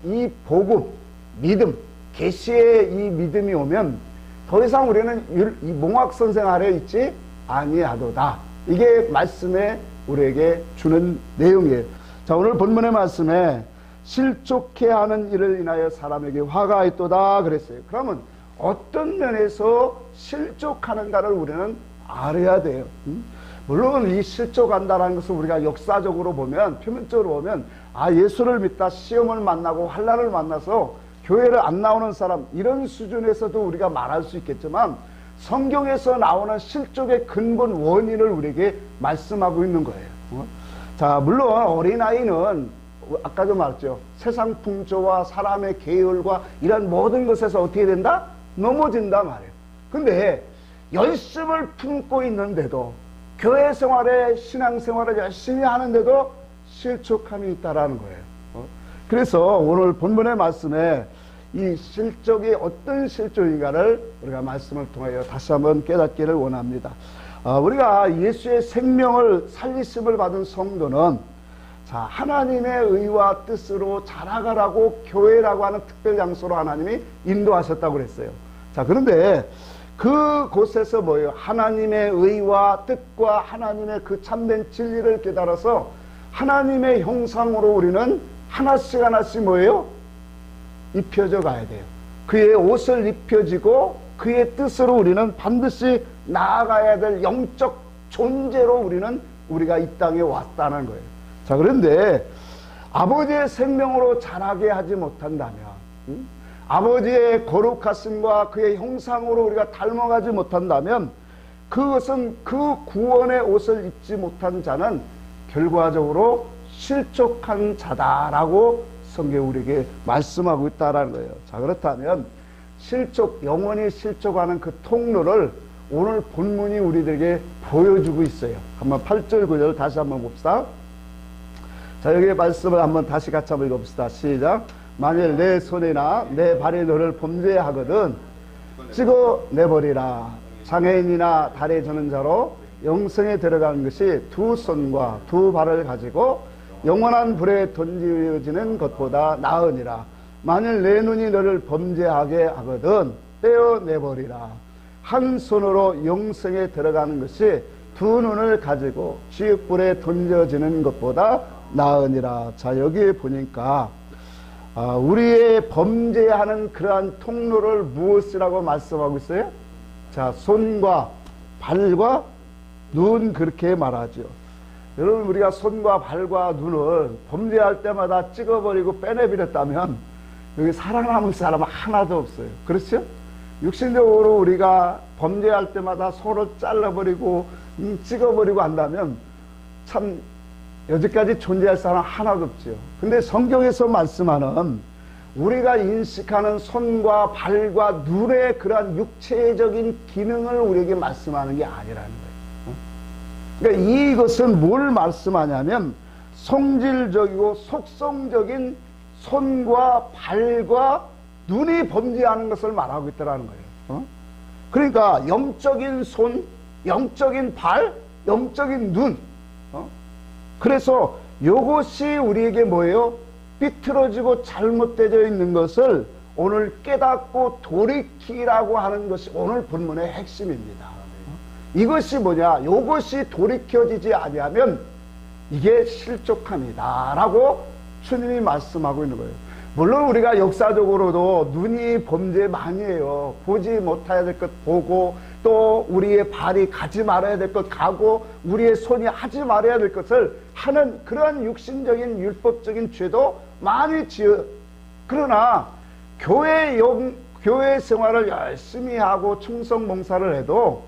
이 복음, 믿음, 계시의 이 믿음이 오면 더 이상 우리는 이 몽학선생 아래 있지 아니하도다. 이게 말씀에 우리에게 주는 내용이에요. 자, 오늘 본문의 말씀에 실족해 하는 일을 인하여 사람에게 화가 있도다 그랬어요. 그러면 어떤 면에서 실족하는가를 우리는 알아야 돼요. 물론 이 실족한다라는 것을 우리가 역사적으로 보면, 표면적으로 보면, 예수를 믿다 시험을 만나고 환난을 만나서 교회를 안 나오는 사람, 이런 수준에서도 우리가 말할 수 있겠지만, 성경에서 나오는 실족의 근본 원인을 우리에게 말씀하고 있는 거예요. 자, 물론 어린아이는 아까도 말했죠. 세상 풍조와 사람의 계율과 이런 모든 것에서 어떻게 된다? 넘어진다 말이에요. 근데 열심을 품고 있는데도, 교회 생활에 신앙생활을 열심히 하는데도 실족함이 있다라는 거예요. 그래서 오늘 본문의 말씀에 이 실족이 어떤 실족인가를 우리가 말씀을 통하여 다시 한번 깨닫기를 원합니다. 우리가 예수의 생명을 살리심을 받은 성도는 하나님의 의와 뜻으로 자라가라고 교회라고 하는 특별 장소로 하나님이 인도하셨다고 그랬어요. 자, 그런데 그곳에서 뭐예요? 하나님의 의와 뜻과 하나님의 그 참된 진리를 깨달아서 하나님의 형상으로 우리는 하나씩 하나씩 뭐예요? 입혀져 가야 돼요. 그의 옷을 입혀지고 그의 뜻으로 우리는 반드시 나아가야 될 영적 존재로 우리가 이 땅에 왔다는 거예요. 자, 그런데 아버지의 생명으로 자라게 하지 못한다면, 아버지의 거룩하심과 그의 형상으로 우리가 닮아가지 못한다면, 그것은 그 구원의 옷을 입지 못한 자는 결과적으로 실족한 자다라고 성경이 우리에게 말씀하고 있다는 거예요. 자, 그렇다면 영원히 실족하는 그 통로를 오늘 본문이 우리들에게 보여주고 있어요. 한번 8절 9절 다시 한번 봅시다. 자, 여기 말씀을 한번 다시 같이 한번 읽어봅시다. 시작. 만일 내 손이나 내 발이 너를 범죄하거든 찍어내버리라. 장애인이나 다리 저는 자로 영생에 들어가는 것이 두 손과 두 발을 가지고 영원한 불에 던져지는 것보다 나으니라. 만일 내 눈이 너를 범죄하게 하거든 떼어내버리라. 한 손으로 영생에 들어가는 것이 두 눈을 가지고 지옥불에 던져지는 것보다 나으니라. 자, 여기 보니까 우리의 범죄하는 그러한 통로를 무엇이라고 말씀하고 있어요? 자, 손과 발과 눈, 그렇게 말하죠. 여러분, 우리가 손과 발과 눈을 범죄할 때마다 찍어버리고 빼내버렸다면 여기 살아남을 사람은 하나도 없어요. 그렇죠? 육신적으로 우리가 범죄할 때마다 손을 잘라버리고 찍어버리고 한다면 참 여기까지 존재할 사람 하나도 없죠. 근데 성경에서 말씀하는 우리가 인식하는 손과 발과 눈의 그러한 육체적인 기능을 우리에게 말씀하는 게 아니라는 거예요. 그러니까 이것은 뭘 말씀하냐면 성질적이고 속성적인 손과 발과 눈이 범죄하는 것을 말하고 있다는 거예요. 그러니까 영적인 손, 영적인 발, 영적인 눈. 그래서 이것이 우리에게 뭐예요? 삐뚤어지고 잘못되어 있는 것을 오늘 깨닫고 돌이키라고 하는 것이 오늘 본문의 핵심입니다. 이것이 뭐냐? 이것이 돌이켜지지 아니하면 이게 실족함이다 라고 주님이 말씀하고 있는 거예요. 물론 우리가 역사적으로도 눈이 범죄 많이 해요. 보지 못해야 될 것 보고, 또 우리의 발이 가지 말아야 될 것 가고, 우리의 손이 하지 말아야 될 것을 하는 그러한 육신적인 율법적인 죄도 많이 지어. 그러나 교회 생활을 열심히 하고 충성 봉사를 해도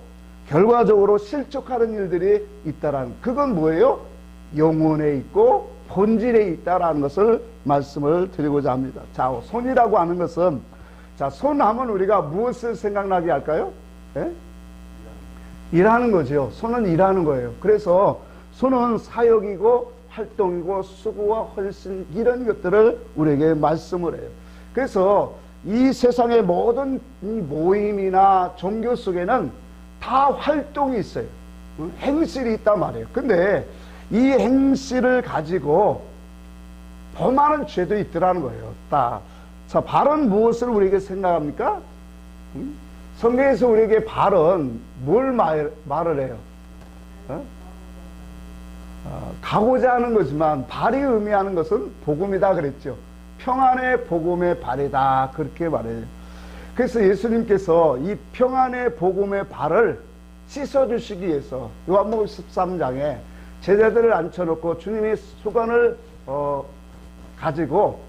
결과적으로 실족하는 일들이 있다라는, 그건 뭐예요? 영혼에 있고 본질에 있다라는 것을 말씀을 드리고자 합니다. 자, 손이라고 하는 것은, 자, 손 하면 우리가 무엇을 생각나게 할까요? 예? 일하는 거죠. 손은 일하는 거예요. 그래서 손은 사역이고 활동이고 수고와 헌신, 이런 것들을 우리에게 말씀을 해요. 그래서 이 세상의 모든 이 모임이나 종교 속에는 다 활동이 있어요. 행실이 있단 말이에요. 근데 이 행실을 가지고 범하는 죄도 있더라는 거예요. 딱. 자, 발은 무엇을 우리에게 생각합니까? 성경에서 우리에게 발은 뭘 말을 해요? 가고자 하는 거지만 발이 의미하는 것은 복음이다 그랬죠. 평안의 복음의 발이다 그렇게 말해요. 그래서 예수님께서 이 평안의 복음의 발을 씻어주시기 위해서 요한복음 13장에 제자들을 앉혀놓고 주님이 수건을 가지고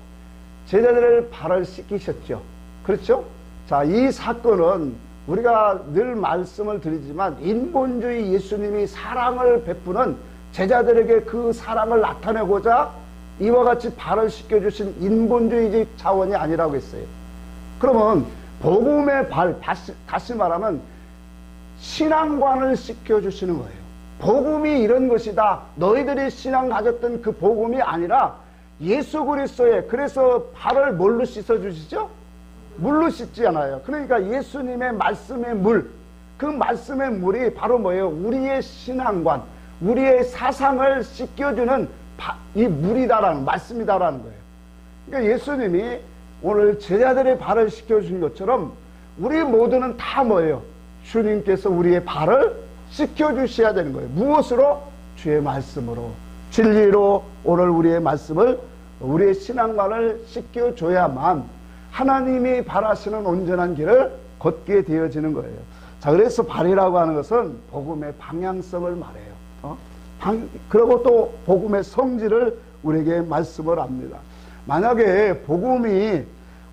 제자들을 발을 씻기셨죠. 그렇죠? 자, 이 사건은 우리가 늘 말씀을 드리지만 인본주의 예수님이 사랑을 베푸는 제자들에게 그 사랑을 나타내고자 이와 같이 발을 씻겨주신 인본주의적 차원이 아니라고 했어요. 그러면 복음의 발, 다시 말하면 신앙관을 씻겨주시는 거예요. 복음이 이런 것이다. 너희들이 신앙 가졌던 그 복음이 아니라 예수 그리스도의, 그래서 발을 뭘로 씻어주시죠? 물로 씻지 않아요. 그러니까 예수님의 말씀의 물, 그 말씀의 물이 바로 뭐예요? 우리의 신앙관, 우리의 사상을 씻겨주는 이 물이다라는, 말씀이다라는 거예요. 그러니까 예수님이 오늘 제자들의 발을 씻겨주신 것처럼 우리 모두는 다 뭐예요? 주님께서 우리의 발을 씻겨주셔야 되는 거예요. 무엇으로? 주의 말씀으로, 진리로 오늘 우리의 말씀을, 우리의 신앙관을 씻겨줘야만 하나님이 바라시는 온전한 길을 걷게 되어지는 거예요. 자, 그래서 발이라고 하는 것은 복음의 방향성을 말해요. 그리고 또 복음의 성질을 우리에게 말씀을 합니다. 만약에 복음이,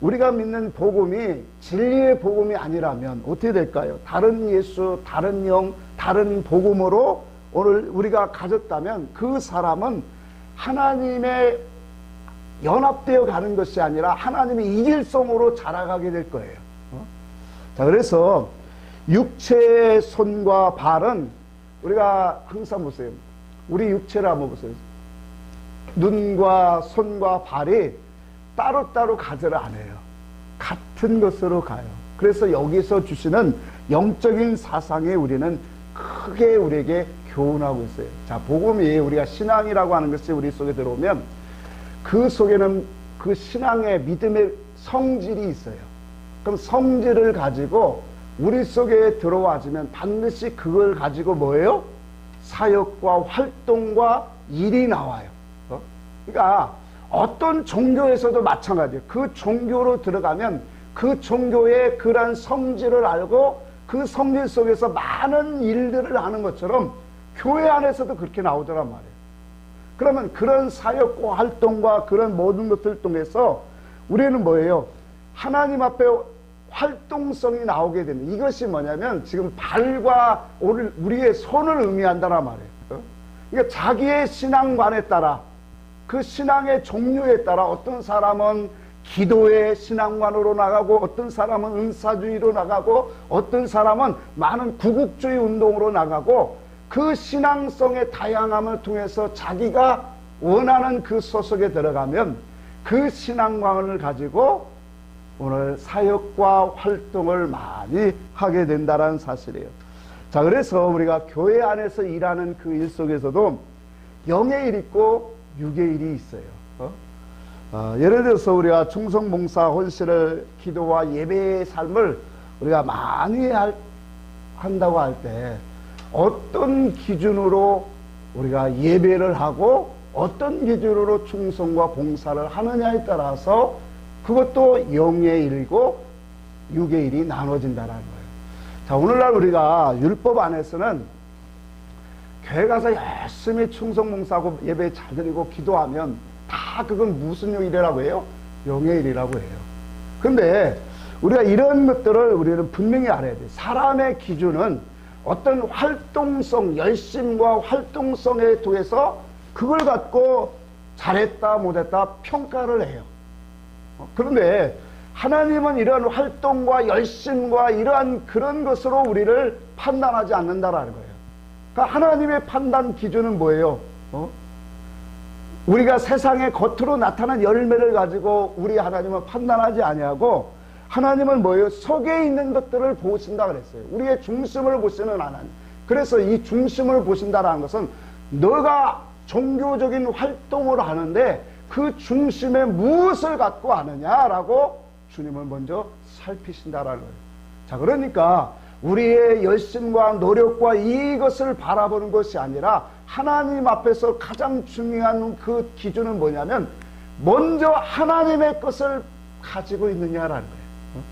우리가 믿는 복음이 진리의 복음이 아니라면 어떻게 될까요? 다른 예수, 다른 영, 다른 복음으로 오늘 우리가 가졌다면 그 사람은 하나님의 연합되어 가는 것이 아니라 하나님의 이질성으로 자라가게 될 거예요. 자, 그래서 육체의 손과 발은 우리가 항상 보세요. 우리 육체를 한번 보세요. 눈과 손과 발이 따로따로 가지를 않아요. 같은 것으로 가요. 그래서 여기서 주시는 영적인 사상에 우리는 크게 우리에게 교훈하고 있어요. 자, 복음이, 우리가 신앙이라고 하는 것이 우리 속에 들어오면 그 속에는 그 신앙의 믿음의 성질이 있어요. 그럼 성질을 가지고 우리 속에 들어와지면 반드시 그걸 가지고 뭐예요? 사역과 활동과 일이 나와요. 그러니까 어떤 종교에서도 마찬가지예요. 그 종교로 들어가면 그 종교의 그러한 성질을 알고 그 성질 속에서 많은 일들을 하는 것처럼 교회 안에서도 그렇게 나오더란 말이에요. 그러면 그런 사역과 활동과 그런 모든 것들을 통해서 우리는 뭐예요? 하나님 앞에 활동성이 나오게 되는, 이것이 뭐냐면 지금 발과 우리의 손을 의미한다란 말이에요. 그러니까 자기의 신앙관에 따라, 그 신앙의 종류에 따라 어떤 사람은 기도의 신앙관으로 나가고, 어떤 사람은 은사주의로 나가고, 어떤 사람은 많은 구국주의 운동으로 나가고, 그 신앙성의 다양함을 통해서 자기가 원하는 그 소속에 들어가면 그 신앙관을 가지고 오늘 사역과 활동을 많이 하게 된다는 사실이에요. 자, 그래서 우리가 교회 안에서 일하는 그 일 속에서도 영의 일 있고 육의 일이 있어요. 예를 들어서 우리가 충성봉사, 헌신을, 기도와 예배의 삶을 우리가 많이 한다고 할 때 어떤 기준으로 우리가 예배를 하고 어떤 기준으로 충성과 봉사를 하느냐에 따라서 그것도 영의 일이고 육의 일이 나눠진다는 거예요. 자, 오늘날 우리가 율법 안에서는 교회 가서 열심히 충성봉사하고 예배 잘 드리고 기도하면 다 그건 무슨 일이라고 해요? 영의 일이라고 해요. 근데 우리가 이런 것들을 우리는 분명히 알아야 돼요. 사람의 기준은 어떤 활동성, 열심과 활동성에 통해서 그걸 갖고 잘했다 못했다 평가를 해요. 그런데 하나님은 이러한 활동과 열심과 이러한 그런 것으로 우리를 판단하지 않는다라는 거예요. 그러니까 하나님의 판단 기준은 뭐예요? 우리가 세상의 겉으로 나타난 열매를 가지고 우리 하나님은 판단하지 아니하고, 하나님은 뭐예요? 속에 있는 것들을 보신다 그랬어요. 우리의 중심을 보시는 하나님. 그래서 이 중심을 보신다라는 것은 너가 종교적인 활동을 하는데 그 중심에 무엇을 갖고 아느냐라고 주님은 먼저 살피신다라는 거예요. 자, 그러니까 우리의 열심과 노력과 이것을 바라보는 것이 아니라 하나님 앞에서 가장 중요한 그 기준은 뭐냐면 먼저 하나님의 것을 가지고 있느냐라는 거예요.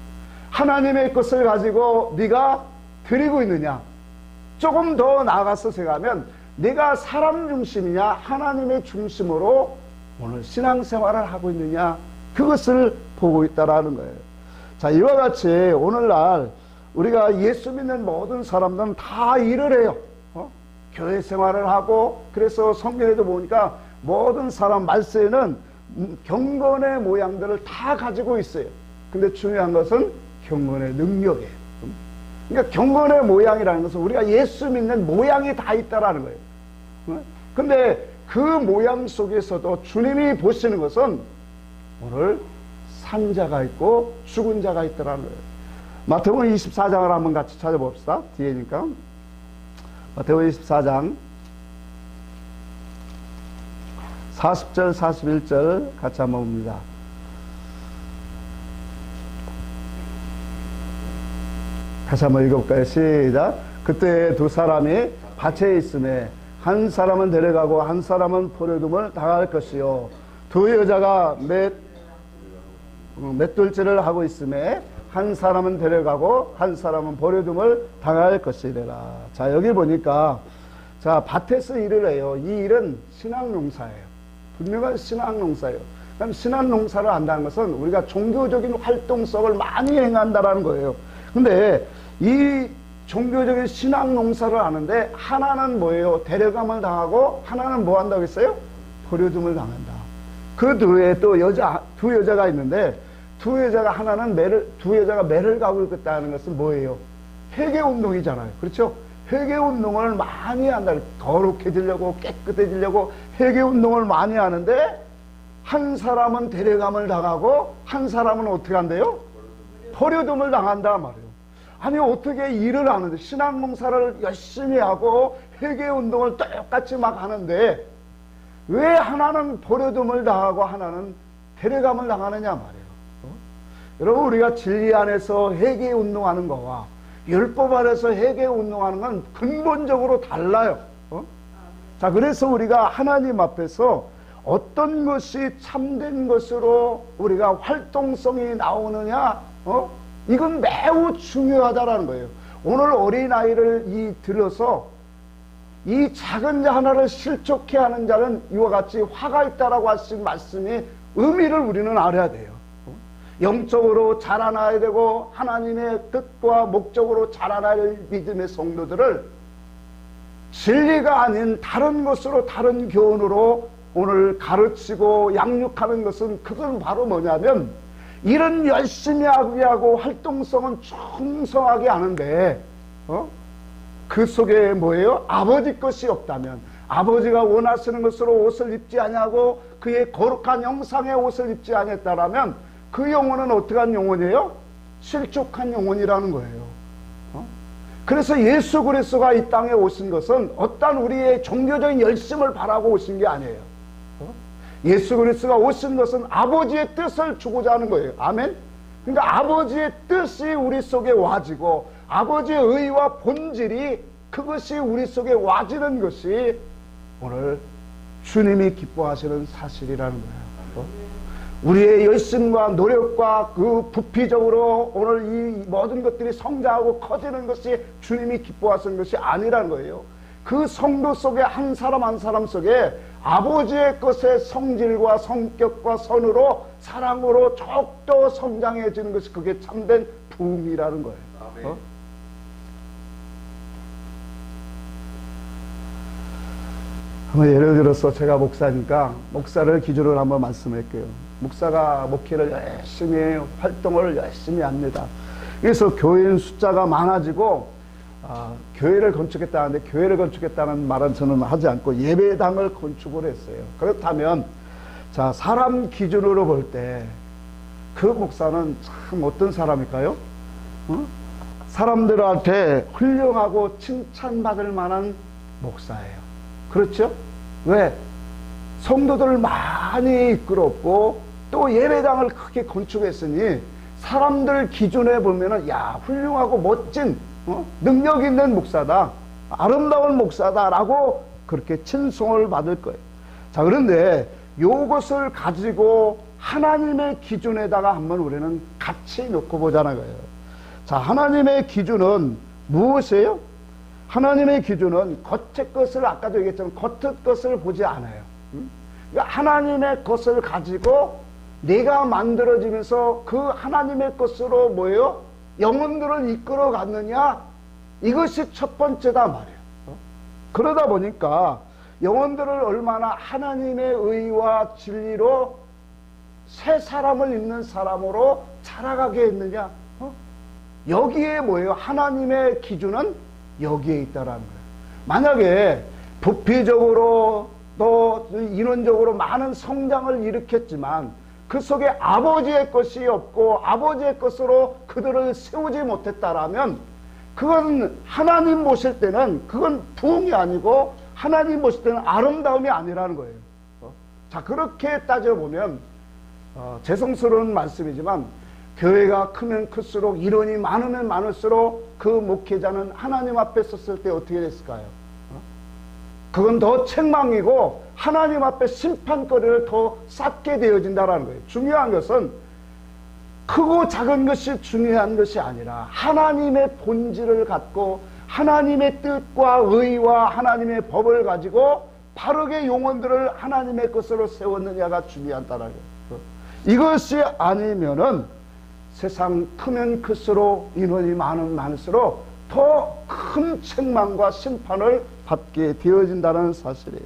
하나님의 것을 가지고 네가 드리고 있느냐. 조금 더 나아가서 생각하면 네가 사람 중심이냐 하나님의 중심으로 오늘 신앙생활을 하고 있느냐, 그것을 보고 있다라는 거예요. 자, 이와 같이 오늘날 우리가 예수 믿는 모든 사람들은 다 일을 해요. 교회 생활을 하고, 그래서 성경에도 보니까 모든 사람 말세에는 경건의 모양들을 다 가지고 있어요. 근데 중요한 것은 경건의 능력이에요. 그러니까 경건의 모양이라는 것은 우리가 예수 믿는 모양이 다 있다라는 거예요. 근데 그 모양 속에서도 주님이 보시는 것은 오늘 산 자가 있고 죽은 자가 있더라는 거예요. 마태복음 24장을 한번 같이 찾아봅시다. 뒤에니까. 마태복음 24장 40절 41절 같이 한번 봅니다. 다시 한번 읽어볼까요? 시작. 그때 두 사람이 밭에 있음에 한 사람은 데려가고 한 사람은 포로둠을 당할 것이요, 두 여자가 맷돌질을 하고 있음에 한 사람은 데려가고 한 사람은 버려둠을 당할 것이래라. 자, 여기 보니까 자, 밭에서 일을 해요. 이 일은 신앙농사예요. 분명한 신앙농사예요. 그럼 신앙농사를 한다는 것은 우리가 종교적인 활동성을 많이 행한다라는 거예요. 근데 이 종교적인 신앙농사를 하는데 하나는 뭐예요? 데려감을 당하고 하나는 뭐 한다고 했어요? 버려둠을 당한다. 그 뒤에 또 두 여자가 있는데 두 여자가 매를 가고 있다는 것은 뭐예요? 회개운동이잖아요. 그렇죠? 회개운동을 많이 한다. 거룩해지려고, 깨끗해지려고 회개운동을 많이 하는데 한 사람은 데려감을 당하고 한 사람은 어떻게 한대요? 버려둠을 당한다 말이에요. 아니, 어떻게 일을 하는데 신앙농사를 열심히 하고 회개운동을 똑같이 막 하는데 왜 하나는 버려둠을 당하고 하나는 데려감을 당하느냐 말이에요. 여러분, 우리가 진리 안에서 회개운동하는 거와 율법 안에서 회개운동하는 건 근본적으로 달라요. 자, 그래서 우리가 하나님 앞에서 어떤 것이 참된 것으로 우리가 활동성이 나오느냐, 이건 매우 중요하다라는 거예요. 오늘 어린아이를 들어서 이 작은 자 하나를 실족해 하는 자는 이와 같이 화가 있다라고 하신 말씀이 의미를 우리는 알아야 돼요. 영적으로 자라나야 되고 하나님의 뜻과 목적으로 자라날 믿음의 성도들을 진리가 아닌 다른 것으로, 다른 교훈으로 오늘 가르치고 양육하는 것은, 그건 바로 뭐냐면 일은 열심히 하고 활동성은 충성하게 하는데 그 속에 뭐예요? 아버지 것이 없다면, 아버지가 원하시는 것으로 옷을 입지 아니하고 그의 거룩한 형상의 옷을 입지 아니했다라면 그 영혼은 어떻게 한 영혼이에요? 실족한 영혼이라는 거예요. 그래서 예수 그리스도가 이 땅에 오신 것은 어떤 우리의 종교적인 열심을 바라고 오신 게 아니에요. 예수 그리스도가 오신 것은 아버지의 뜻을 주고자 하는 거예요. 아멘? 그러니까 아버지의 뜻이 우리 속에 와지고 아버지의 의와 본질이, 그것이 우리 속에 와지는 것이 오늘 주님이 기뻐하시는 사실이라는 거예요. 우리의 열심과 노력과 그 부피적으로 오늘 이 모든 것들이 성장하고 커지는 것이 주님이 기뻐하시는 것이 아니라는 거예요. 그 성도 속에 한 사람 한 사람 속에 아버지의 것의 성질과 성격과 선으로, 사랑으로 더욱더 성장해지는 것이 그게 참된 부흥이라는 거예요. 한번 예를 들어서 제가 목사니까 목사를 기준으로 한번 말씀할게요. 목사가 목회를 열심히 해요. 활동을 열심히 합니다. 그래서 교인 숫자가 많아지고 교회를 건축했다는데, 교회를 건축했다는 말은 저는 하지 않고 예배당을 건축을 했어요. 그렇다면 자, 사람 기준으로 볼 때 그 목사는 참 어떤 사람일까요? 사람들한테 훌륭하고 칭찬받을 만한 목사예요. 그렇죠? 왜? 성도들을 많이 이끌었고 또 예배당을 크게 건축했으니 사람들 기준에 보면은 야, 훌륭하고 멋진 능력 있는 목사다, 아름다운 목사다라고 그렇게 칭송을 받을 거예요. 자, 그런데 요것을 가지고 하나님의 기준에다가 한번 우리는 같이 놓고 보자는 거예요. 자, 하나님의 기준은 무엇이에요? 하나님의 기준은 겉의 것을, 아까도 얘기했지만 겉의 것을 보지 않아요. 그러니까 하나님의 것을 가지고 내가 만들어지면서 그 하나님의 것으로 뭐예요? 영혼들을 이끌어 갔느냐? 이것이 첫 번째다 말이에요. 그러다 보니까 영혼들을 얼마나 하나님의 의와 진리로 새 사람을 입는 사람으로 자라가게 했느냐? 여기에 뭐예요? 하나님의 기준은 여기에 있다라는 거예요. 만약에 부피적으로 또 인원적으로 많은 성장을 일으켰지만 그 속에 아버지의 것이 없고 아버지의 것으로 그들을 세우지 못했다라면 그건 하나님 보실 때는 그건 부흥이 아니고 하나님 보실 때는 아름다움이 아니라는 거예요. 자, 그렇게 따져보면 죄송스러운 말씀이지만 교회가 크면 클수록 인원이 많으면 많을수록 그 목회자는 하나님 앞에 섰을 때 어떻게 됐을까요? 그건 더 책망이고 하나님 앞에 심판거리를 더 쌓게 되어진다는 거예요. 중요한 것은 크고 작은 것이 중요한 것이 아니라 하나님의 본질을 갖고 하나님의 뜻과 의와 하나님의 법을 가지고 바르게 영혼들을 하나님의 것으로 세웠느냐가 중요하다는 거예요. 이것이 아니면은 세상 크면 클수록 인원이 많으면 많을수록 더 큰 책망과 심판을 받게 되어진다는 사실이에요.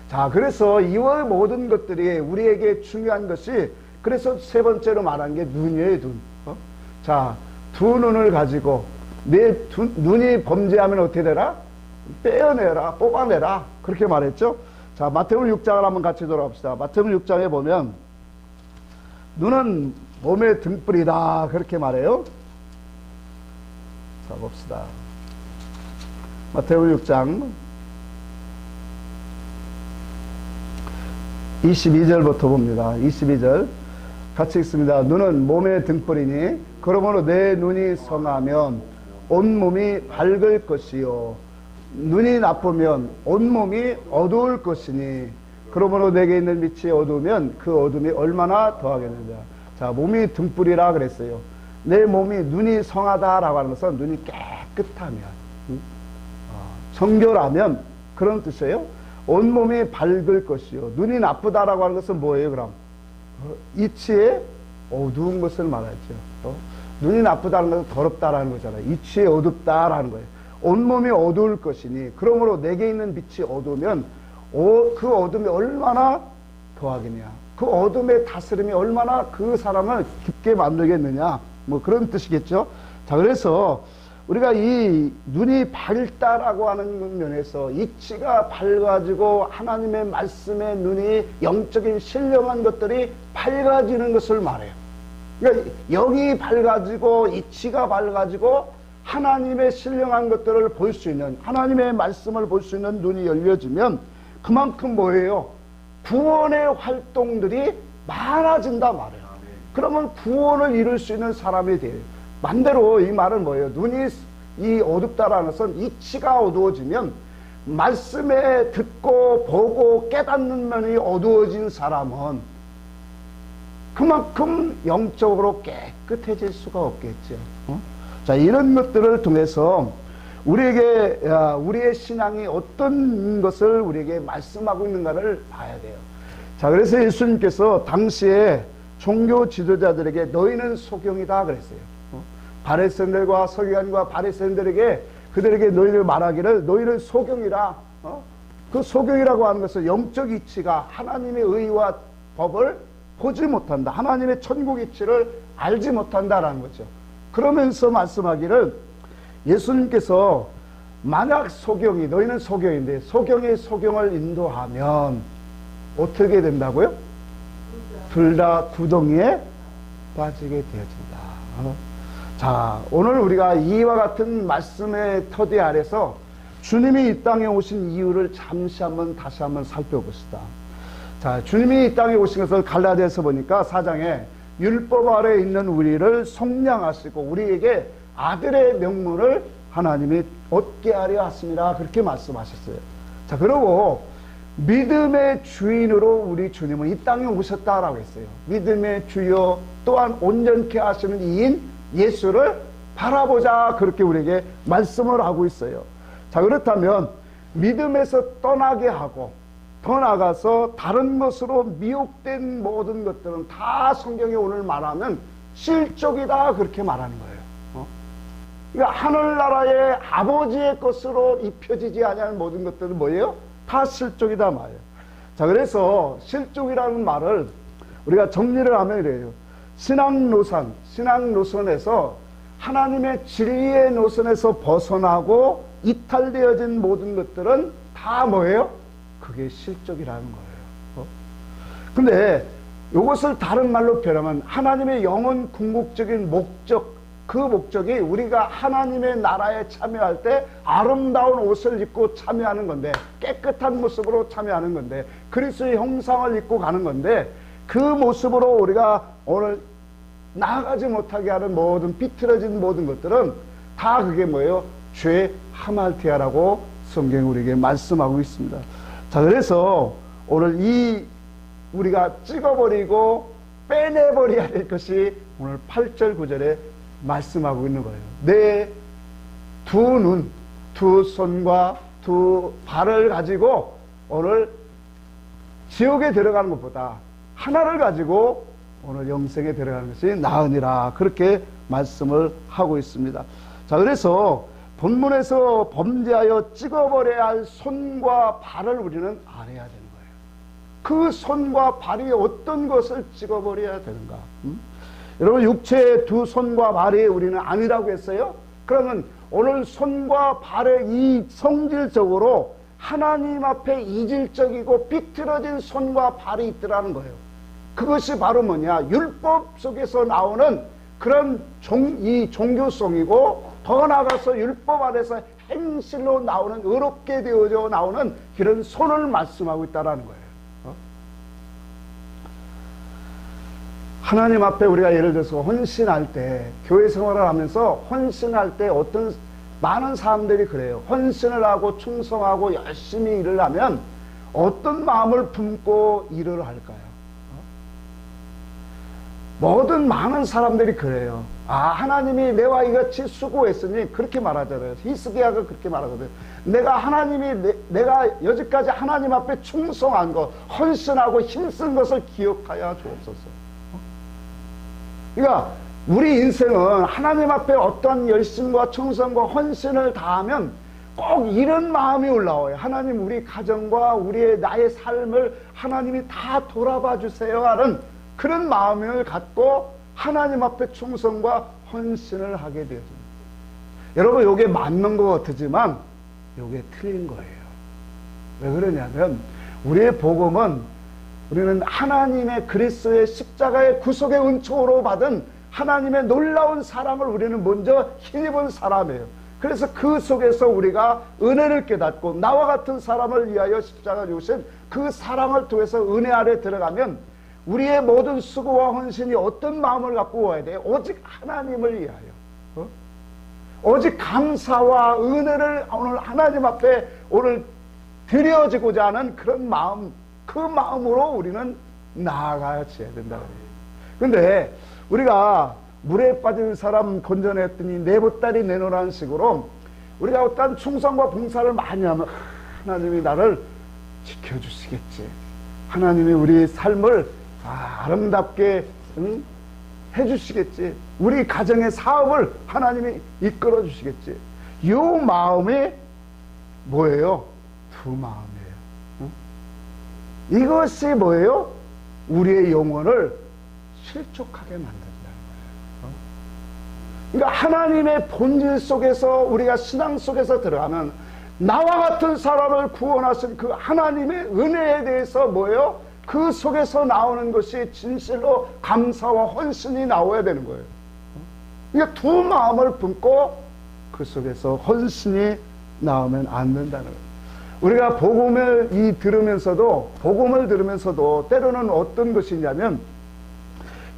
자, 그래서 이와 모든 것들이 우리에게 중요한 것이, 그래서 세 번째로 말한 게 눈이에요, 눈. 자, 두 눈을 가지고 내 눈이 범죄하면 어떻게 되라? 빼어내라, 뽑아내라. 그렇게 말했죠. 자, 마태복음 6장을 한번 같이 돌아봅시다. 마태복음 6장에 보면 눈은 몸의 등불이다, 그렇게 말해요. 자, 봅시다. 마태복음 6장 22절부터 봅니다. 22절 같이 읽습니다. 눈은 몸의 등불이니 그러므로 내 눈이 성하면 온몸이 밝을 것이요 눈이 나쁘면 온몸이 어두울 것이니 그러므로 내게 있는 빛이 어두우면 그 어둠이 얼마나 더하겠느냐. 자, 몸이 등불이라 그랬어요. 내 몸이 눈이 성하다라고 하는 것은 눈이 깨끗하면, 정결하면 그런 뜻이에요. 온몸이 밝을 것이요 눈이 나쁘다라고 하는 것은 뭐예요? 그럼 이치에 어두운 것을 말하죠. 눈이 나쁘다는 것은 더럽다라는 거잖아요. 이치에 어둡다라는 거예요. 온몸이 어두울 것이니 그러므로 내게 있는 빛이 어두우면 그 어둠이 얼마나 더하겠냐. 그 어둠의 다스림이 얼마나 그 사람을 깊게 만들겠느냐. 뭐 그런 뜻이겠죠. 자, 그래서 우리가 이 눈이 밝다라고 하는 면에서 이치가 밝아지고 하나님의 말씀의 눈이 영적인 신령한 것들이 밝아지는 것을 말해요. 그러니까 영이 밝아지고 이치가 밝아지고 하나님의 신령한 것들을 볼 수 있는, 하나님의 말씀을 볼 수 있는 눈이 열려지면 그만큼 뭐예요? 구원의 활동들이 많아진다 말이에요. 그러면 구원을 이룰 수 있는 사람이 돼요. 반대로 이 말은 뭐예요? 눈이 이 어둡다라는 것은 이치가 어두워지면 말씀에 듣고 보고 깨닫는 면이 어두워진 사람은 그만큼 영적으로 깨끗해질 수가 없겠죠. 자, 이런 것들을 통해서 우리에게 우리의 신앙이 어떤 것을 우리에게 말씀하고 있는가를 봐야 돼요. 자, 그래서 예수님께서 당시에 종교 지도자들에게 너희는 소경이다 그랬어요. 바리새인들과 서기관과 바리새인들에게 그들에게 너희를 말하기를 너희는 소경이라. 그 소경이라고 하는 것은 영적 이치가 하나님의 의와 법을 보지 못한다. 하나님의 천국 이치를 알지 못한다라는 거죠. 그러면서 말씀하기를 예수님께서 만약 소경이, 너희는 소경인데 소경이 소경을 인도하면 어떻게 된다고요? 둘 다 구덩이에 빠지게 되어진다. 자, 오늘 우리가 이와 같은 말씀의 터대 아래서 주님이 이 땅에 오신 이유를 잠시 한번 다시 한번 살펴봅시다. 자, 주님이 이 땅에 오신 것을 갈라디아서 보니까 4장에 율법 아래에 있는 우리를 속량하시고 우리에게 아들의 명분을 하나님이 얻게 하려 하십니다. 그렇게 말씀하셨어요. 자, 그리고 믿음의 주인으로 우리 주님은 이 땅에 오셨다라고 했어요. 믿음의 주여 또한 온전케 하시는 이인 예수를 바라보자, 그렇게 우리에게 말씀을 하고 있어요. 자, 그렇다면 믿음에서 떠나게 하고 더 나아가서 다른 것으로 미혹된 모든 것들은 다 성경에 오늘 말하면 실족이다, 그렇게 말하는 거예요. 그러니까 하늘나라의 아버지의 것으로 입혀지지 아니하는 모든 것들은 뭐예요? 다 실족이다 말이에요. 자, 그래서 실족이라는 말을 우리가 정리를 하면 이래요. 신앙 노선에서 하나님의 진리의 노선에서 벗어나고 이탈되어진 모든 것들은 다 뭐예요? 그게 실족이라는 거예요. 근데 이것을 다른 말로 표현하면 하나님의 영원 궁극적인 목적, 그 목적이 우리가 하나님의 나라에 참여할 때 아름다운 옷을 입고 참여하는 건데, 깨끗한 모습으로 참여하는 건데, 그리스도의 형상을 입고 가는 건데, 그 모습으로 우리가 오늘 나아가지 못하게 하는 모든 비틀어진 모든 것들은 다 그게 뭐예요? 죄 하말티아라고 성경이 우리에게 말씀하고 있습니다. 자, 그래서 오늘 우리가 찍어버리고 빼내버려야 될 것이 오늘 8절 9절에 말씀하고 있는 거예요. 내 두 눈, 두 손과 두 발을 가지고 오늘 지옥에 들어가는 것보다 하나를 가지고 오늘 영생에 들어가는 것이 나으니라, 그렇게 말씀을 하고 있습니다. 자, 그래서 본문에서 범죄하여 찍어버려야 할 손과 발을 우리는 알아야 되는 거예요. 그 손과 발이 어떤 것을 찍어버려야 되는가? 여러분, 육체의 두 손과 발이 우리는 아니라고 했어요. 그러면 오늘 손과 발의 이 성질적으로 하나님 앞에 이질적이고 비틀어진 손과 발이 있더라는 거예요. 그것이 바로 뭐냐? 율법 속에서 나오는 그런 이 종교성이고, 더 나아가서 율법 안에서 행실로 나오는, 의롭게 되어져 나오는 그런 손을 말씀하고 있다는 거예요. 하나님 앞에 우리가 예를 들어서 헌신할 때, 교회 생활을 하면서 헌신할 때 어떤 많은 사람들이 그래요. 헌신을 하고 충성하고 열심히 일을 하면 어떤 마음을 품고 일을 할까요? 모든 많은 사람들이 그래요. 하나님이 내와 이같이 수고했으니, 그렇게 말하잖아요. 히스기야가 그렇게 말하거든요. 내가 여지까지 하나님 앞에 충성한 것, 헌신하고 힘쓴 것을 기억하여 주옵소서. 그러니까 우리 인생은 하나님 앞에 어떤 열심과 충성과 헌신을 다하면 꼭 이런 마음이 올라와요. 하나님, 우리 가정과 나의 삶을 하나님이 다 돌아봐 주세요 하는 그런 마음을 갖고 하나님 앞에 충성과 헌신을 하게 되어집니다. 여러분, 이게 맞는 것 같지만 이게 틀린 거예요. 왜 그러냐면 우리의 복음은, 우리는 하나님의 그리스도의 십자가의 구속의 은총으로 받은 하나님의 놀라운 사랑을 우리는 먼저 힘입은 사람이에요. 그래서 그 속에서 우리가 은혜를 깨닫고 나와 같은 사람을 위하여 십자가 주신 그 사랑을 통해서 은혜 아래 들어가면 우리의 모든 수고와 헌신이 어떤 마음을 갖고 와야 돼요? 오직 하나님을 위하여, 오직 감사와 은혜를 오늘 하나님 앞에 오늘 드려지고자 하는 그런 마음, 그 마음으로 우리는 나아가야 된다. 근데 우리가 물에 빠진 사람 건져냈더니 내 보따리 내놓으라는 식으로 우리가 어떤 충성과 봉사를 많이 하면 하나님이 나를 지켜주시겠지, 하나님이 우리 삶을 아름답게 해주시겠지, 우리 가정의 사업을 하나님이 이끌어 주시겠지, 이 마음이 뭐예요? 두 마음이에요. 이것이 뭐예요? 우리의 영혼을 실족하게 만든다는 거예요. 그러니까 하나님의 본질 속에서, 우리가 신앙 속에서 들어가면 나와 같은 사람을 구원하신 그 하나님의 은혜에 대해서 뭐예요? 그 속에서 나오는 것이 진실로 감사와 헌신이 나와야 되는 거예요. 그러니까 두 마음을 품고 그 속에서 헌신이 나오면 안 된다는 거예요. 우리가 복음을 들으면서도 때로는 어떤 것이냐면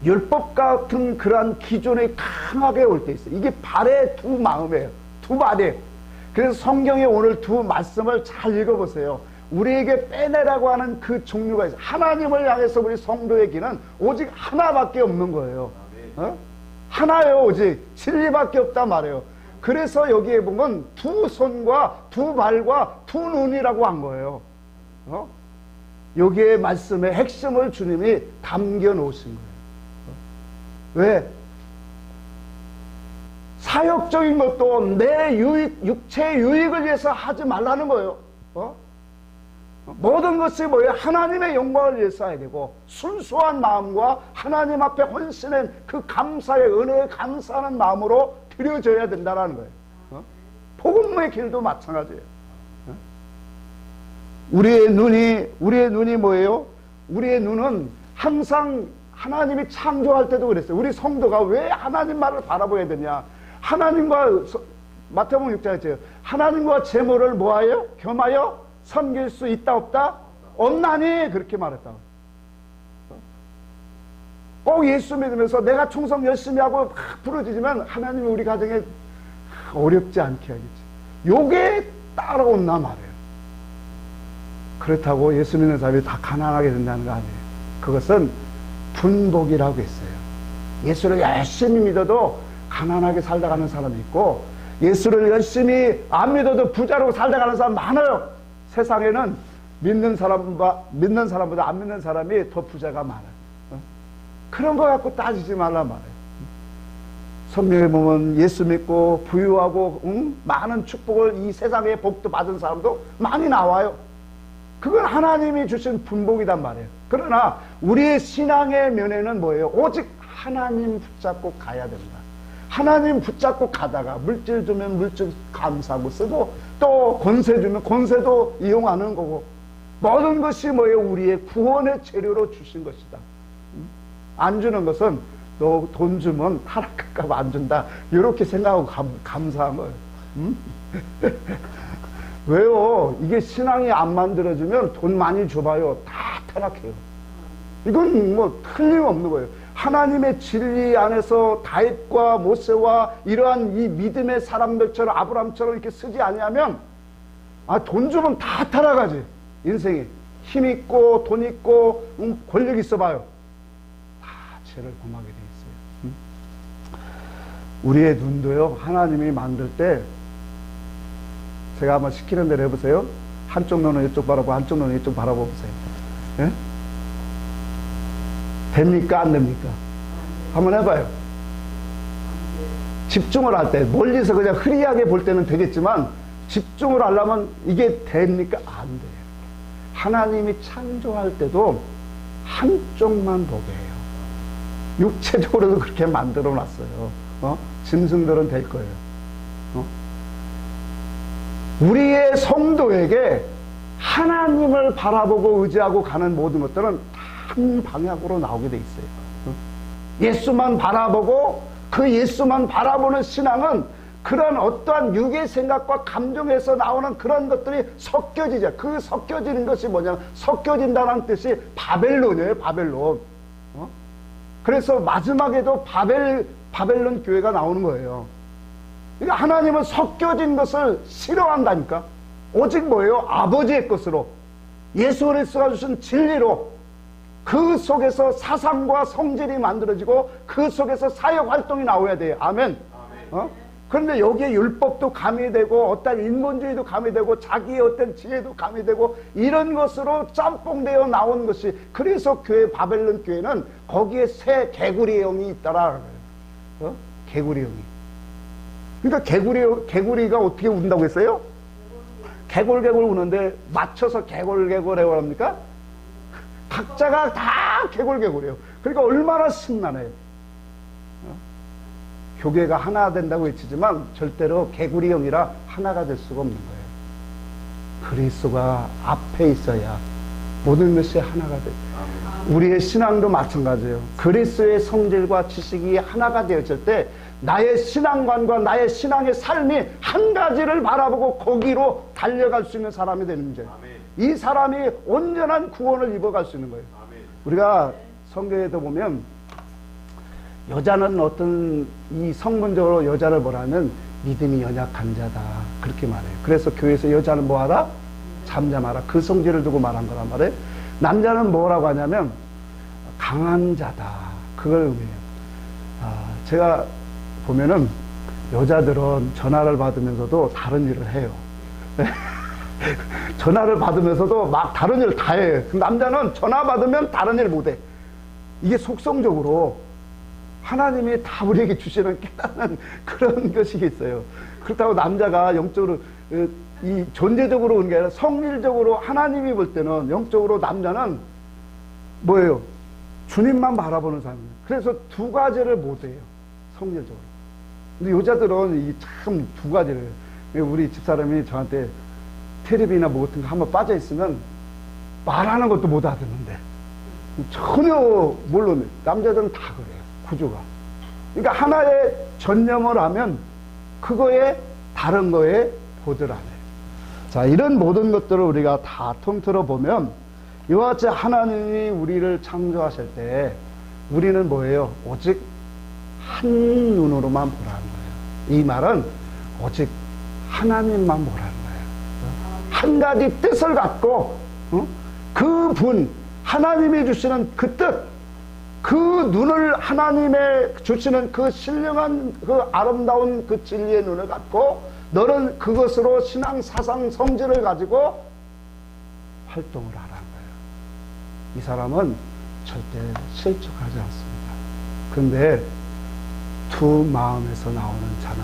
율법 같은 그러한 기존에 강하게 올 때 있어요. 이게 발의 두 마음이에요. 두 발이에요. 그래서 성경에 오늘 두 말씀을 잘 읽어보세요. 우리에게 빼내라고 하는 그 종류가 있어요. 하나님을 향해서 우리 성도의 길은 오직 하나밖에 없는 거예요. 하나예요. 오직 진리밖에 없단 말이에요. 그래서 여기에 보면 두 손과 두 발과 두 눈이라고 한 거예요. 여기에 말씀의 핵심을 주님이 담겨 놓으신 거예요. 왜? 사역적인 것도 내 육체의 유익을 위해서 하지 말라는 거예요. 모든 것이 뭐예요? 하나님의 영광을 위해서 해야 되고, 순수한 마음과 하나님 앞에 헌신한 그 감사의 은혜에 감사하는 마음으로 드려져야 된다는 거예요. 복음의 길도 마찬가지예요. 우리의 눈이 뭐예요? 우리의 눈은 항상 하나님이 창조할 때도 그랬어요. 우리 성도가 왜 하나님만을 바라보아야 되냐? 마태복음 6장에 있어요. 하나님과 재물을 뭐하여? 겸하여 섬길 수 있다 없다? 없나니? 그렇게 말했다고. 꼭 예수 믿으면서 내가 충성 열심히 하고 막 부러지지만 하나님이 우리 가정에 어렵지 않게 하겠지. 요게 따라온단 말이에요. 그렇다고 예수 믿는 사람이 다 가난하게 된다는 거 아니에요. 그것은 분복이라고 했어요. 예수를 열심히 믿어도 가난하게 살다 가는 사람이 있고, 예수를 열심히 안 믿어도 부자로 살다 가는 사람 많아요. 세상에는 믿는 사람보다 안 믿는 사람이 더 부자가 많아요. 그런 거 갖고 따지지 말란 말이에요. 성경에 보면 예수 믿고 부유하고 많은 축복을, 이 세상의 복도 받은 사람도 많이 나와요. 그건 하나님이 주신 분복이단 말이에요. 그러나 우리의 신앙의 면에는 뭐예요? 오직 하나님 붙잡고 가야 된다. 하나님 붙잡고 가다가 물질 주면 물질 감사하고 쓰고, 또 권세 주면 권세도 이용하는 거고, 모든 것이 뭐예요? 우리의 구원의 재료로 주신 것이다. 안 주는 것은 너 돈 주면 타락할까 봐 안 준다, 이렇게 생각하고 감사한 거예요. 왜요? 이게 신앙이 안 만들어지면 돈 많이 줘봐요, 다 타락해요. 이건 뭐 틀림없는 거예요. 하나님의 진리 안에서 다윗과 모세와 이러한 이 믿음의 사람들처럼 아브라함처럼 이렇게 쓰지 아니하면, 돈 주면 다 타락하지. 인생이 힘 있고 돈 있고 권력 있어 봐요, 다 죄를 범하게 돼 있어요. 우리의 눈도요, 하나님이 만들 때 제가 한번 시키는 대로 해보세요. 한쪽 눈은 이쪽 바라보고 한쪽 눈은 이쪽 바라보세요. 예? 됩니까? 안 됩니까? 한번 해봐요. 집중을 할 때, 멀리서 그냥 흐리하게 볼 때는 되겠지만, 집중을 하려면 이게 됩니까? 안 돼요. 하나님이 창조할 때도 한쪽만 보게 해요. 육체적으로도 그렇게 만들어 놨어요. 짐승들은 될 거예요. 우리의 성도에게 하나님을 바라보고 의지하고 가는 모든 것들은 한 방향으로 나오게 돼 있어요. 예수만 바라보고 그 예수만 바라보는 신앙은 그런 어떠한 육의 생각과 감정에서 나오는 그런 것들이 섞여지죠. 그 섞여지는 것이 뭐냐면, 섞여진다는 뜻이 바벨론이에요. 바벨론. 그래서 마지막에도 바벨론 교회가 나오는 거예요. 그러니까 하나님은 섞여진 것을 싫어한다니까. 오직 뭐예요? 아버지의 것으로, 예수 그리스도가 주신 진리로, 그 속에서 사상과 성질이 만들어지고 그 속에서 사역 활동이 나와야 돼요. 아멘. 그런데 여기에 율법도 가미되고 어떤 인본주의도 가미되고 자기의 어떤 지혜도 가미되고 이런 것으로 짬뽕되어 나온 것이, 그래서 교회, 바벨론 교회는 거기에 새 개구리의 영이 있더라. 개구리 영이. 그러니까 개구리가 어떻게 운다고 했어요? 개골개골 우는데 맞춰서 개골개골이라고 합니까? 각자가 다 개골개골이에요. 그러니까 얼마나 신나네요. 교계가 하나 된다고 외치지만 절대로 개구리 영이라 하나가 될 수가 없는 거예요. 그리스도가 앞에 있어야 모든 것이 하나가 돼요. 우리의 신앙도 마찬가지예요. 그리스도의 성질과 지식이 하나가 되었을 때 나의 신앙관과 나의 신앙의 삶이 한 가지를 바라보고 거기로 달려갈 수 있는 사람이 되는 문제예요. 이 사람이 온전한 구원을 입어갈 수 있는 거예요. 우리가 성경에도 보면 여자는 어떤 이 성분적으로 여자를 뭐라면 믿음이 연약한 자다 그렇게 말해요. 그래서 교회에서 여자는 뭐하라? 잠잠하라. 그 성질을 두고 말한 거란 말이에요. 남자는 뭐라고 하냐면 강한 자다 그걸 의미해요. 제가 보면은 여자들은 전화를 받으면서도 다른 일을 해요. 전화를 받으면서도 막 다른 일을 다 해요. 남자는 전화 받으면 다른 일 못해. 이게 속성적으로 하나님이 다 우리에게 주시는 깨닫는 그런 것이 있어요. 그렇다고 남자가 영적으로 이 존재적으로 오는 게 아니라 성질적으로 하나님이 볼 때는 영적으로 남자는 뭐예요? 주님만 바라보는 사람이에요. 그래서 두 가지를 못해요. 성질적으로. 근데 여자들은 이 참 두 가지를 우리 집사람이 저한테 텔레비나 뭐 같은 거 한번 빠져 있으면 말하는 것도 못 알아듣는데 전혀 물론 남자들은 다 그래요. 구조가. 그러니까 하나에 전념을 하면 그거에 다른 거에 보들 안 해요. 자, 이런 모든 것들을 우리가 다 통틀어 보면 이와 같이 하나님이 우리를 창조하실 때 우리는 뭐예요? 오직 한 눈으로만 보라는 거예요. 이 말은 오직 하나님만 보라는 거예요. 한 가지 뜻을 갖고 그분 하나님이 주시는 그 뜻, 그 눈을 하나님의 주시는 그 신령한 그 아름다운 그 진리의 눈을 갖고 너는 그것으로 신앙 사상 성질을 가지고 활동을 하라는 거예요. 이 사람은 절대 실족하지 않습니다. 그런데 두 마음에서 나오는 자는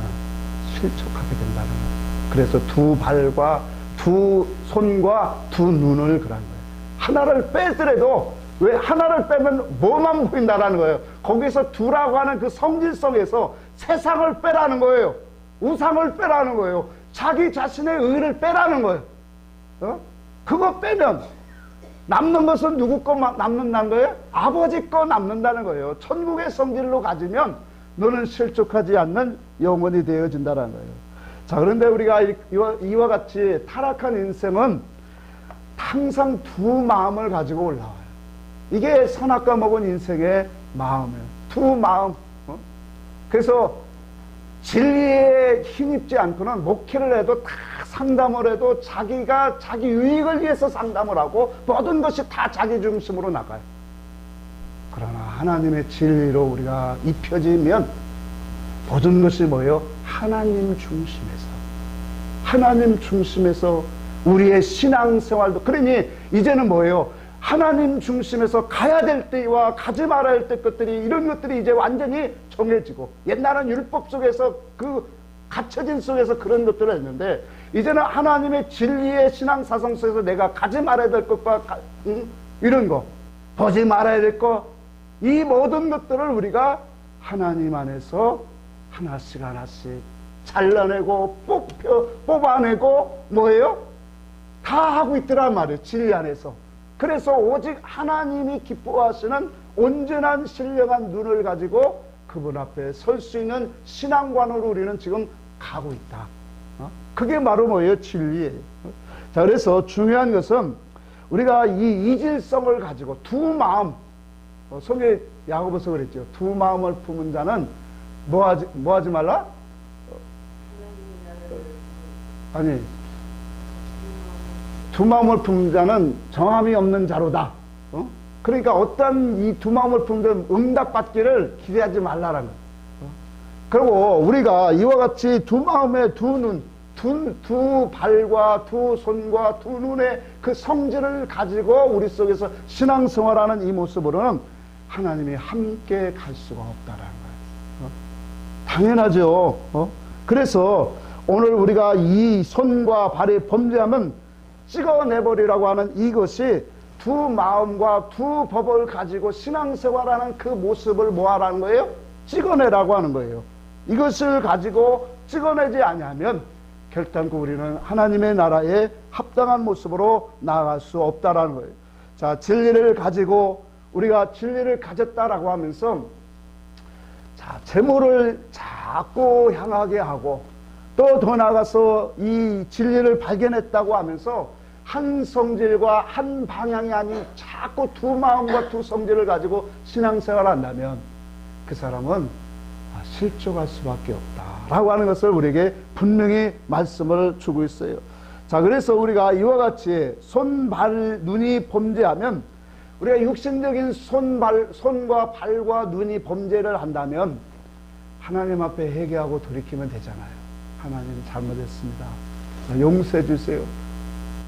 실족하게 된다는 거예요. 그래서 두 발과 두 손과 두 눈을 그런 거예요. 하나를 빼더라도 왜 하나를 빼면 뭐만 보인다라는 거예요. 거기서 두라고 하는 그 성질성에서 세상을 빼라는 거예요. 우상을 빼라는 거예요. 자기 자신의 의를 빼라는 거예요. 그거 빼면 남는 것은 누구 거 남는다는 거예요? 아버지 거 남는다는 거예요. 천국의 성질로 가지면 너는 실족하지 않는 영혼이 되어진다는 거예요. 자, 그런데 우리가 이와 같이 타락한 인생은 항상 두 마음을 가지고 올라와요. 이게 선악과 먹은 인생의 마음이에요. 두 마음. 그래서 진리에 힘입지 않고는 목회를 해도 다 상담을 해도 자기가 자기 유익을 위해서 상담을 하고 모든 것이 다 자기 중심으로 나가요. 그러나 하나님의 진리로 우리가 입혀지면 모든 것이 뭐예요? 하나님 중심에서 우리의 신앙생활도 그러니 이제는 뭐예요? 하나님 중심에서 가야 될 때와 가지 말아야 할 때 것들이 이런 것들이 이제 완전히 정해지고 옛날은 율법 속에서 그 갇혀진 속에서 그런 것들을 했는데 이제는 하나님의 진리의 신앙 사상 속에서 내가 가지 말아야 될 것과 이런 거 보지 말아야 될 것 이 모든 것들을 우리가 하나님 안에서 하나씩 잘라내고 뽑아내고 뭐예요? 다 하고 있더란 말이에요. 진리 안에서. 그래서 오직 하나님이 기뻐하시는 온전한 신령한 눈을 가지고 그분 앞에 설 수 있는 신앙관으로 우리는 지금 가고 있다. 그게 바로 뭐예요? 진리예요. 자, 그래서 중요한 것은 우리가 이 이질성을 가지고 두 마음, 성경에 야고보서 그랬죠. 두 마음을 품은 자는 뭐 하지 말라? 아니, 두 마음을 품은 자는 정함이 없는 자로다. 그러니까 어떤 이 두 마음을 품은 자는 응답받기를 기대하지 말라라는 거예요. 그리고 우리가 이와 같이 두 마음에 두 눈, 두 발과 두 손과 두 눈의 그 성질을 가지고 우리 속에서 신앙생활하는 이 모습으로는 하나님이 함께 갈 수가 없다라는 거예요. 당연하죠. 그래서 오늘 우리가 이 손과 발이 범죄하면 찍어내버리라고 하는 이것이 두 마음과 두 법을 가지고 신앙생활하는 그 모습을 뭐하라는 거예요? 찍어내라고 하는 거예요. 이것을 가지고 찍어내지 아니하면 결단코 우리는 하나님의 나라에 합당한 모습으로 나아갈 수 없다라는 거예요. 자, 진리를 가지고 우리가 진리를 가졌다라고 하면서 자, 재물을 자꾸 향하게 하고 또 더 나아가서 이 진리를 발견했다고 하면서 한 성질과 한 방향이 아닌 자꾸 두 마음과 두 성질을 가지고 신앙생활을 한다면 그 사람은 실족할 수밖에 없다라고 하는 것을 우리에게 분명히 말씀을 주고 있어요. 자, 그래서 우리가 이와 같이 손, 발, 눈이 범죄하면 우리가 육신적인 손과 발과 눈이 범죄를 한다면 하나님 앞에 회개하고 돌이키면 되잖아요. 하나님 잘못했습니다. 용서해 주세요.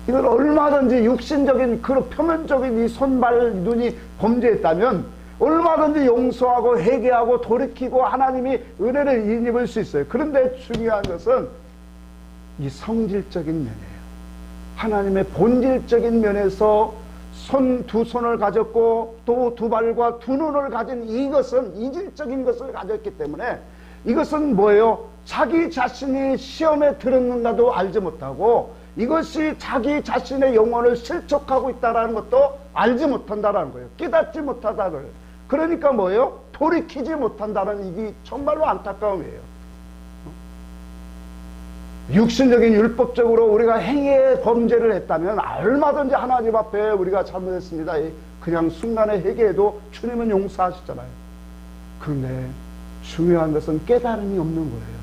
이걸 얼마든지 육신적인 그런 표면적인 이 손, 발, 눈이 범죄했다면 얼마든지 용서하고 회개하고 돌이키고 하나님이 은혜를 입을 수 있어요. 그런데 중요한 것은 이 성질적인 면이에요. 하나님의 본질적인 면에서 두 손을 가졌고 또 두 발과 두 눈을 가진 이것은 이질적인 것을 가졌기 때문에 이것은 뭐예요? 자기 자신이 시험에 들었는가도 알지 못하고 이것이 자기 자신의 영혼을 실족하고 있다는 것도 알지 못한다는 거예요. 깨닫지 못하다는 거예요. 그러니까 뭐예요? 돌이키지 못한다는 이게 정말로 안타까움이에요. 육신적인 율법적으로 우리가 행위의 범죄를 했다면 얼마든지 하나님 앞에 우리가 잘못했습니다. 그냥 순간에 회개해도 주님은 용서하시잖아요. 그런데 중요한 것은 깨달음이 없는 거예요.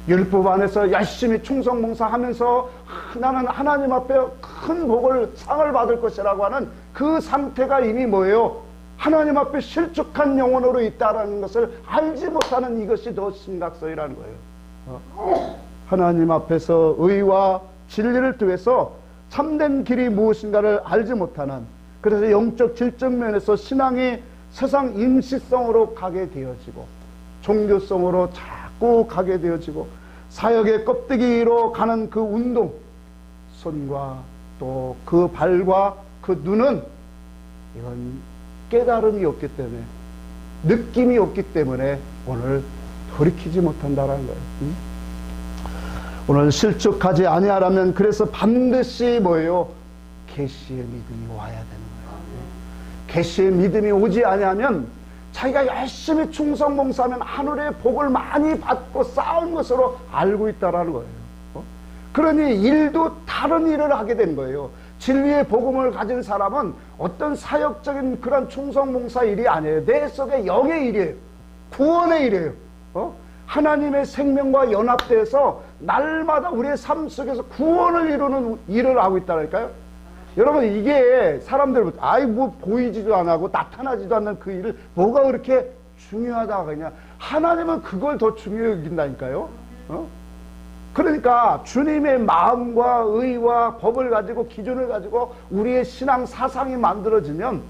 율법 안에서 열심히 충성봉사하면서 나는 하나님 앞에 큰 복을 상을 받을 것이라고 하는 그 상태가 이미 뭐예요? 하나님 앞에 실족한 영혼으로 있다는 것을 알지 못하는 이것이 더 심각성이라는 거예요. 하나님 앞에서 의와 진리를 통해서 참된 길이 무엇인가를 알지 못하는, 그래서 영적 질적 면에서 신앙이 세상 임시성으로 가게 되어지고 종교성으로 자꾸 가게 되어지고 사역의 껍데기로 가는 그 운동, 손과 또 그 발과 그 눈은 이건 깨달음이 없기 때문에, 느낌이 없기 때문에 오늘 돌이키지 못한다는 거예요. 오늘 실족하지 아니하라면 그래서 반드시 뭐예요? 계시의 믿음이 와야 되는 거예요. 계시의 믿음이 오지 아니하면 자기가 열심히 충성봉사하면 하늘의 복을 많이 받고 쌓은 것으로 알고 있다라는 거예요. 그러니 일도 다른 일을 하게 되는 거예요. 진리의 복음을 가진 사람은 어떤 사역적인 그런 충성봉사 일이 아니에요. 내 속에 영의 일이에요. 구원의 일이에요. 하나님의 생명과 연합돼서 날마다 우리의 삶 속에서 구원을 이루는 일을 하고 있다니까요. 여러분, 이게 사람들 뭐 보이지도 안 하고 나타나지도 않는 그 일을 뭐가 그렇게 중요하다고 하냐. 하나님은 그걸 더 중요히 여긴다니까요. 그러니까 주님의 마음과 의와 법을 가지고 기준을 가지고 우리의 신앙 사상이 만들어지면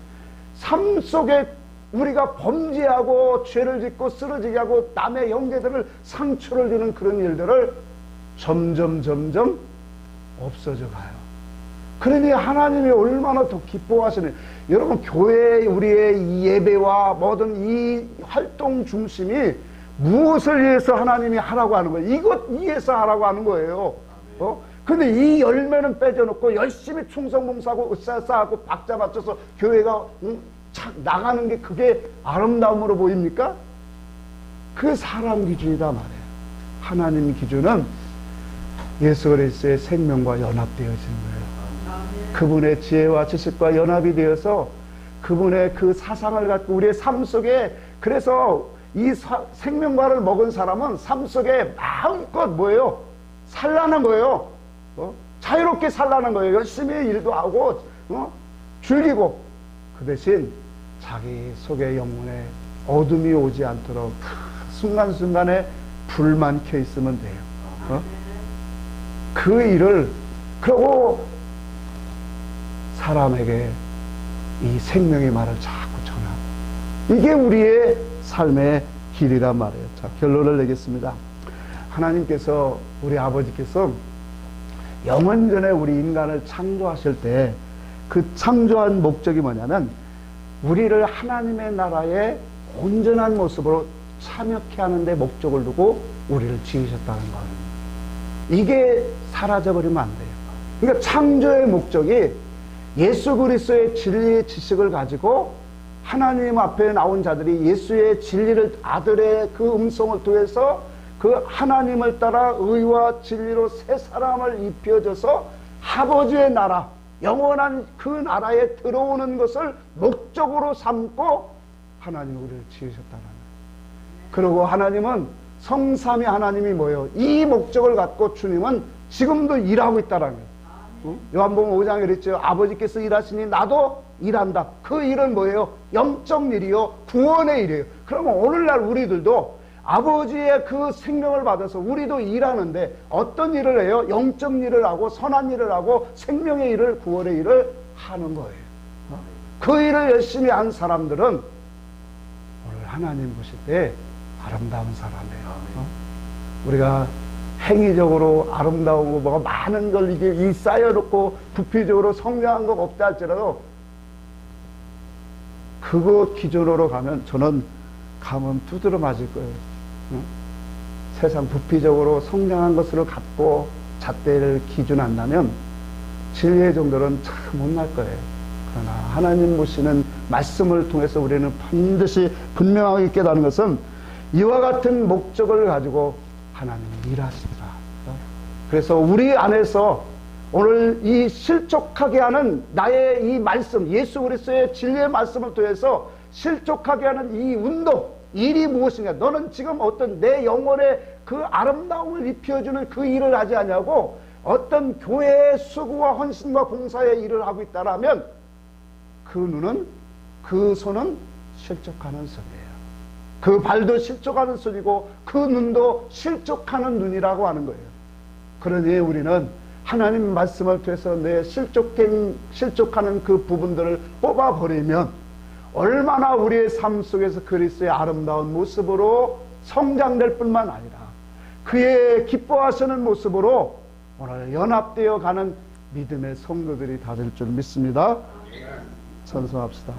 삶 속에 우리가 범죄하고 죄를 짓고 쓰러지게 하고 남의 형제들을 상처를 주는 그런 일들을 점점 없어져 가요. 그러니 하나님이 얼마나 더 기뻐하시는, 여러분 교회 우리의 이 예배와 모든 이 활동 중심이 무엇을 위해서 하나님이 하라고 하는 거예요? 이것 위해서 하라고 하는 거예요. 근데 이 열매는 빼져놓고 열심히 충성봉사하고 으쌰으쌰하고 박자 맞춰서 교회가 착 나가는 게 그게 아름다움으로 보입니까? 그게 사람 기준이다 말이에요. 하나님 기준은 예수 그리스도의 생명과 연합되어지는 거예요. 그분의 지혜와 지식과 연합이 되어서 그분의 그 사상을 갖고 우리의 삶 속에, 그래서 이 생명과를 먹은 사람은 삶 속에 마음껏 뭐예요? 살라는 거예요. 자유롭게 살라는 거예요. 열심히 일도 하고 즐기고, 그 대신 자기 속의 영혼에 어둠이 오지 않도록 순간순간에 불만 켜 있으면 돼요. 그 일을, 그리고 사람에게 이 생명의 말을 자꾸 전하고, 이게 우리의 삶의 길이란 말이에요. 자, 결론을 내겠습니다. 하나님께서, 우리 아버지께서 영원전에 우리 인간을 창조하실 때 그 창조한 목적이 뭐냐면 우리를 하나님의 나라의 온전한 모습으로 참여케 하는 데 목적을 두고 우리를 지으셨다는 거예요. 이게 사라져버리면 안 돼요. 그러니까 창조의 목적이 예수 그리스도의 진리의 지식을 가지고 하나님 앞에 나온 자들이 예수의 진리를, 아들의 그 음성을 통해서 그 하나님을 따라 의와 진리로 새 사람을 입혀줘서 아버지의 나라, 영원한 그 나라에 들어오는 것을 목적으로 삼고 하나님 우리를 지으셨다는 거예요. 그리고 하나님은 성삼위 하나님이 뭐예요? 이 목적을 갖고 주님은 지금도 일하고 있다라는 거예요. 요한복음 5장에 그랬죠. 아버지께서 일하시니 나도 일한다. 그 일은 뭐예요? 영적 일이요, 구원의 일이에요. 그러면 오늘날 우리들도 아버지의 그 생명을 받아서 우리도 일하는데 어떤 일을 해요? 영적 일을 하고 선한 일을 하고 생명의 일을, 구원의 일을 하는 거예요. 그 일을 열심히 한 사람들은 오늘 하나님 보실 때 아름다운 사람이에요. 우리가 행위적으로 아름다운 거 뭐가 많은 걸 이게 쌓여놓고 부피적으로 성장한 것 없다 할지라도 그거 기준으로 가면 저는 가면 두드러 맞을 거예요. 세상 부피적으로 성장한 것으로 갖고 잣대를 기준한다면 진리의 정도는 참 못날 거예요. 그러나 하나님 보시는 말씀을 통해서 우리는 반드시 분명하게 깨닫는 것은 이와 같은 목적을 가지고 하나님은 일하십니다. 그래서 우리 안에서 오늘 이 실족하게 하는 나의 이 말씀, 예수 그리스도의 진리의 말씀을 통해서 실족하게 하는 이 운동, 일이 무엇이냐? 너는 지금 어떤 내 영혼의 그 아름다움을 입혀주는 그 일을 하지 않냐고 어떤 교회의 수고와 헌신과 봉사의 일을 하고 있다라면 그 눈은, 그 손은 실족하는 손이에요. 그 발도 실족하는 손이고 그 눈도 실족하는 눈이라고 하는 거예요. 그러니 우리는 하나님 말씀을 통해서 내 실족하는 그 부분들을 뽑아버리면 얼마나 우리의 삶 속에서 그리스도의 아름다운 모습으로 성장될 뿐만 아니라 그의 기뻐하시는 모습으로 오늘 연합되어 가는 믿음의 성도들이 다 될 줄 믿습니다. 선서합시다.